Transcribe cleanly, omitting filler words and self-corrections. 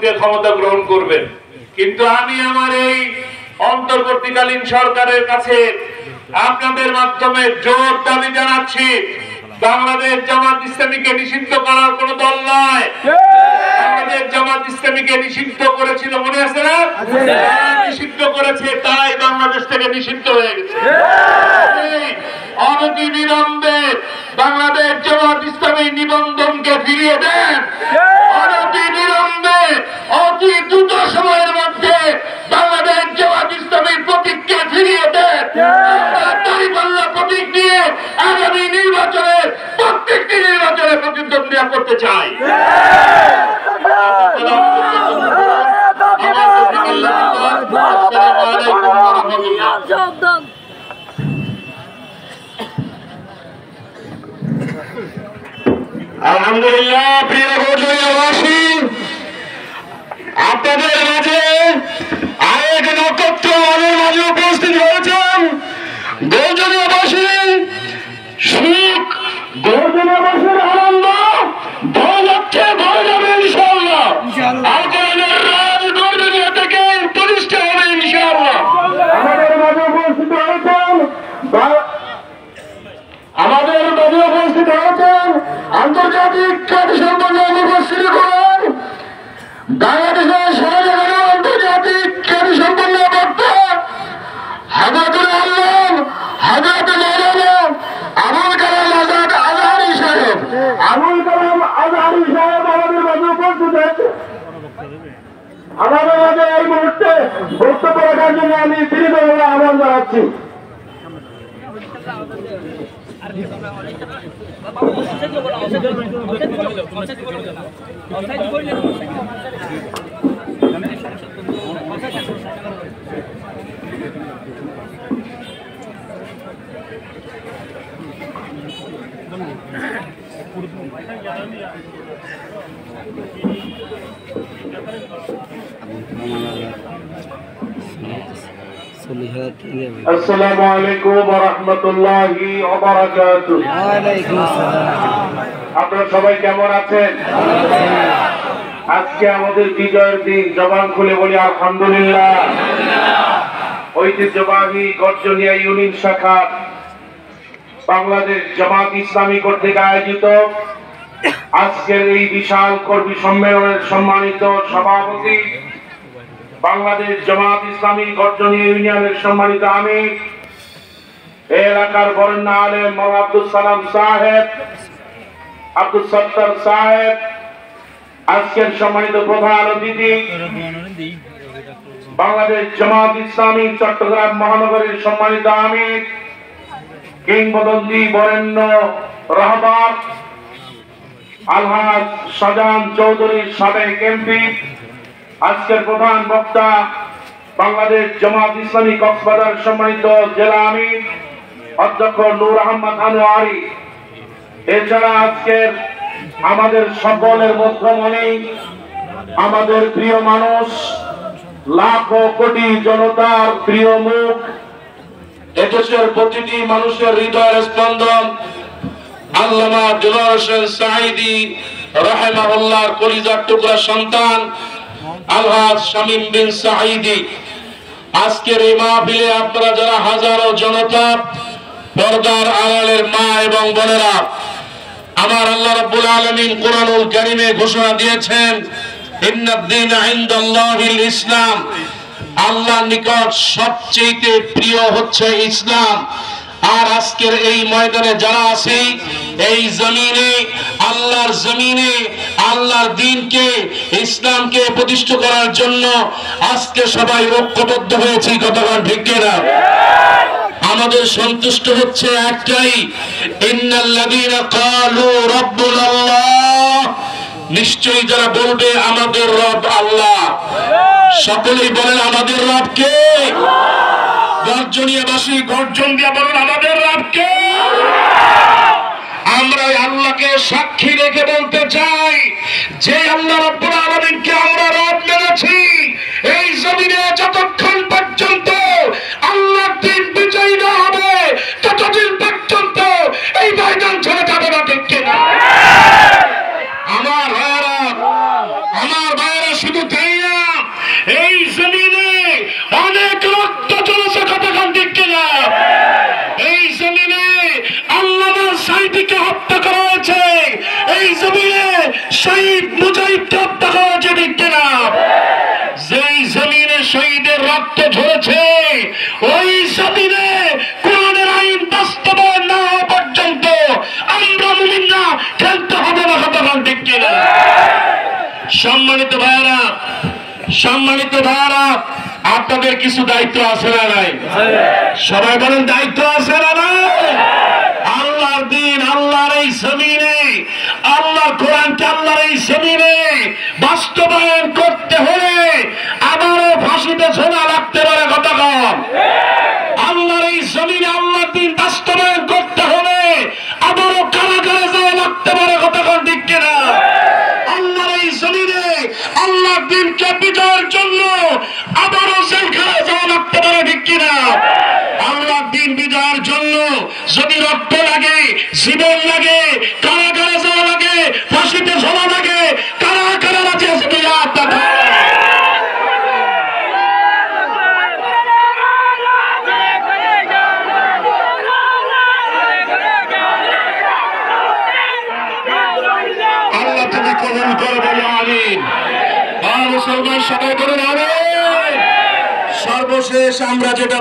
পরবর্তীতে ক্ষমতা গ্রহণ করবেন। কিন্তু আমি আমার এই অন্তর্বর্তীকালীন সরকারের কাছে আপনাদের মাধ্যমে জোর দাবি জানাচ্ছি, বাংলাদেশ জামাত ইসলামীকে নিষিদ্ধ করার কোন দল নয়। বাংলাদেশ জামাত ইসলামীকে নিষিদ্ধ করেছিল, মনে আছে না? নিষিদ্ধ করেছে, তাই বাংলাদেশ থেকে নিষিদ্ধ হয়ে গেছে। অনতিবিলম্বে বাংলাদেশ জামাত ইসলামী নিবন্ধনকে ফিরিয়ে দেন। অনতিবিলম্বে অতি দ্রুত সময়ের মধ্যে বাংলাদেশ জামাত ইসলামীর প্রতীককে ফিরিয়ে দেন। দাঁড়িপাল্লা প্রতীক নিয়ে আগামী নির্বাচনে প্রত্যেকটি নির্বাচনে প্রতিদ্বন্দ্বিতা করতে চাই। আলহামদুলিল্লাহ, প্রিয় ভোটবাসী, আপনাদের মাঝে আরেক নক্ষত্র আমাদের মাঝে উপস্থিত হয়েছেন। গৌজনীয়বাসী সুখ, গৌজনীয়বাসীর আনন্দ ভয় লক্ষ্যে ভয় যাবে ইনশাআল্লাহ। আলকোরআনের রাজ গৌজনীয় থেকে প্রতিষ্ঠা হবে ইনশাআল্লাহ। আমাদের মাঝে উপস্থিত হয়েছেন আন্তর্জাতিক খ্যাতি সম্পন্ন উপস্থিত করেন বাংলাদেশের সহযোগী আন্তর্জাতিক খ্যাতি সম্পন্ন বক্তা হাজাতুল আলম হাজরত মৌলানা আবুল কালাম আজাদ আজহারী সাহেব। আবুল কালাম আজহারী সাহেব আমাদের মাঝে উপস্থিত হয়েছে। আমাদের মাঝে এই মুহূর্তে বক্তব্য রাখার জন্য আমি বিনীতভাবে আহ্বান জানাচ্ছি। আসসালামু আলাইকুম ওয়া রাহমাতুল্লাহি ওয়া বারাকাতুহু। ওয়া আলাইকুম আসসালাম। আপনারা সবাই কেমন আছেন? আজকে আমাদের বিজয়ের দিন, জবান খুলে বলি আলহামদুলিল্লাহ। ঐতিহ্যবাহী গর্জনিয়া ইউনিয়ন শাখা বাংলাদেশ জামাত ইসলামী কর্তৃক আয়োজিত আজকের এই বিশাল কর্মী সম্মেলনের সম্মানিত সভাপতি, বাংলাদেশ জামাত ইসলামী গর্জনিয়া ইউনিয়নের সম্মানিত আমির, এলাকার বরেণ্য আলেম মাওলানা আব্দুল সালাম সাহেব, আব্দুল সত্তার সাহেব, আজকের সম্মানিত প্রধান অতিথি বাংলাদেশ জামাত ইসলামী চট্টগ্রাম মহানগরীর সম্মানিত আমির, কিংবদন্তি বরেণ্য রাহবার আলহাজ শাহজাহান চৌধুরী সাবেক এমপি, আজকের প্রধান বক্তা বাংলাদেশ জামাত ইসলামী কক্সবাজার সম্মানিত জেলা আমির অধ্যক্ষ নূর আহমদ আনোয়ারি, এছাড়া আজকের আমাদের সকলের মধ্যমণি আমাদের প্রিয় মানুষ, লাখো কোটি জনতার প্রিয় মুখ, এদেশের প্রতিটি মানুষের হৃদয়ের স্পন্দন আল্লামা দুলাল হোসেন সাঈদী রাহিমাহুল্লাহর কলিজার টুকরা সন্তান আলহাজ শামীম বিন সাঈদী। আজকের এই মাহফিলে আপনারা যারা হাজারো জনতা, পর্দার আড়ালের মা এবং বোনেরা, আমার আল্লাহ রাব্বুল আলামিন কোরআনুল কারীমে ঘোষণা দিয়েছেন, ইন্নাদ-দীনা ইনদাল্লাহিল ইসলাম, আল্লাহর নিকট সবচেয়ে প্রিয় হচ্ছে ইসলাম। আর আজকের এই ময়দানে যারা আছে, এই জমিনে আল্লাহর জমিনে আল্লাহর দ্বীনকে, ইসলামকে প্রতিষ্ঠা করার জন্য আজকে সবাই ঐক্যবদ্ধ হয়েছি। কতক্ষণ ঠিক কিনা? আমাদের সন্তুষ্ট হচ্ছে একটাই, ইন্নাল্লাযীনা ক্বালু রাব্বুনাল্লাহ, নিশ্চয়ই যারা বলবে আমাদের রব আল্লাহ, সকলেই বলেন আমাদের রব কে? গর্জনিয়াবাসী গর্জন দিয়ে বলুন আমাদের রব কে? আমরা আল্লাহকে সাক্ষী রেখে বলতে চাই যে আল্লাহ রাব্বুল আলামিনকে আমরা রব মেনেছি। এই জমিনে যতক্ষণ পর্যন্ত আল্লাহর দ্বীন বিজয়ী না হবে, ততদিন পর্যন্ত এই ময়দান ছেড়ে যাবে না। ঠিক কিনা? আমার ভাইয়েরা শুধু শহীদ মুজাহিদকে হত্যা করেছে, ঠিক কিনা? যেই জমিনে শহীদের রক্ত ঝরেছে ওই জমিনে কোরআনের আইন বাস্তবায়ন না হওয়া পর্যন্ত আমরা মুমিনরা খেলতে হবে না, কথা বল, ঠিক কিনা? সম্মানিত ভাইরা, সম্মানিত ভাইরা, আপনাদের কিছু দায়িত্ব আছে না নাই? সবাই বলেন দায়িত্ব আছে না নাই? আল্লাহর দিন, আল্লাহর এই জমিনে, আল্লাহর কোরআনকে আল্লাহর এই জমিনে বাস্তবায়ন করতে হলে আবারও ফাঁসিতে ঝোলা লাগতে পারে, কথা কম। আল্লাহর এই জমিনে আল্লাহর দিন বাস্তবায়ন করতে হলে আবারও কারাগারে যাওয়া লাগতে পারে, কথা কম, ঠিক কিনা? আল্লাহর এই জমিনে আল্লাহর দিনকে বিজয়ের জন্য আবারও জেলখানায় যাওয়া লাগতে পারে, ঠিক কিনা? আল্লাহর দিন বিজয়ের জন্য যদি রক্ত লাগে, জীবন লাগে, কারাগারে যাওয়া লাগে, ফাঁসিতে ঝোলা লাগে, কারা কারা রাজি আছে কি? আল্লাহ তুমি কবুল করে, বলো আমিন। আর মুসলমান সবাই বলুন আমিন। সর্বশেষ আমরা যেটা